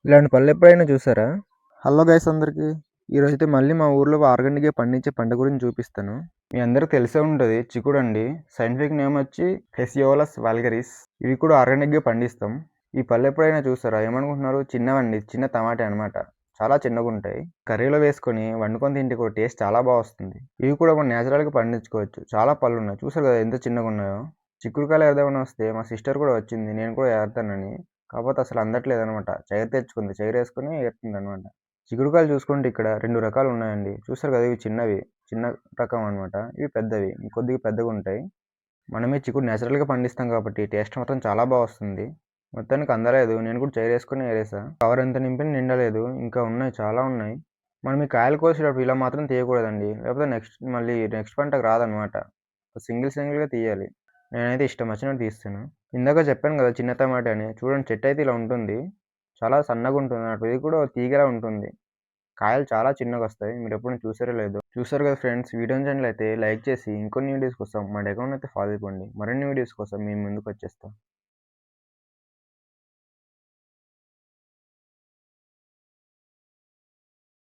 ఇలాంటి పళ్ళు ఎప్పుడైనా చూసారా? హలో గైస్ అందరికీ. ఈరోజైతే మళ్ళీ మా ఊర్లో ఆర్గానిక్గా పండించే పంట గురించి చూపిస్తాను. మీ అందరికి తెలిసే ఉంటుంది, చిక్కుడు అండి. సైంటిఫిక్ నేమ్ వచ్చి ఫెసియోలస్ వాల్గరిస్. ఇవి కూడా ఆర్గానిక్గా పండిస్తాం. ఈ పళ్ళు ఎప్పుడైనా చూసారా? ఏమనుకుంటున్నారు? చిన్నవండి, చిన్న టమాటా అనమాట. చాలా చిన్నగా ఉంటాయి. కర్రీలో వేసుకొని వండుకొని తింటే కూడా టేస్ట్ చాలా బాగా వస్తుంది. ఇవి కూడా మనం న్యాచురల్గా పండించుకోవచ్చు. చాలా పళ్ళు ఉన్నాయి, చూసారు కదా ఎంత చిన్నగా ఉన్నాయో. చిక్కుడుకాయలు ఏదైనా వస్తే మా సిస్టర్ కూడా వచ్చింది, నేను కూడా ఏరుతానని. కాకపోతే అసలు అందట్లేదు అనమాట. చైర్ తెచ్చుకుంది, చైర్ వేసుకుని ఏరుతుంది అనమాట. చిక్కుడుకాయలు చూసుకుంటే ఇక్కడ 2 రకాలు ఉన్నాయండి. చూసారు కదా, ఇవి చిన్నవి, చిన్న రకం అనమాట. ఇవి పెద్దవి, కొద్దిగా పెద్దగా ఉంటాయి. మనమే చిక్కుడు నేచురల్గా పండిస్తాం కాబట్టి టేస్ట్ మాత్రం చాలా బాగా వస్తుంది. మొత్తానికి అందలేదు, నేను కూడా చైర్ వేసుకుని ఏరేసా. కవర్ ఎంత నింపిన నిండలేదు, ఇంకా ఉన్నాయి, చాలా ఉన్నాయి. మనం ఈ కాయలు కోసేటప్పుడు ఇలా మాత్రం తీయకూడదండి, లేకపోతే నెక్స్ట్ పంటకు రాదనమాట. సింగిల్గా తీయాలి. నేనైతే ఇష్టం వచ్చినట్టు తీస్తాను. ఇందాక చెప్పాను కదా చిన్న టమాటా అని. చూడండి, చెట్టు అయితే ఇలా ఉంటుంది, చాలా సన్నగా ఉంటుంది అన్నట్టు. ఇది కూడా తీగలా ఉంటుంది. కాయలు చాలా చిన్నగా వస్తాయి. మీరు ఎప్పుడు చూసారో లేదో. చూసారు కదా ఫ్రెండ్స్, వీడియో నచ్చినట్లయితే లైక్ చేసి ఇంకొన్ని వీడియోస్ కోసం మా అకౌంట్ అయితే ఫాలో అయిపోండి. మరిన్ని వీడియోస్ కోసం మేము ముందుకు వచ్చేస్తాం.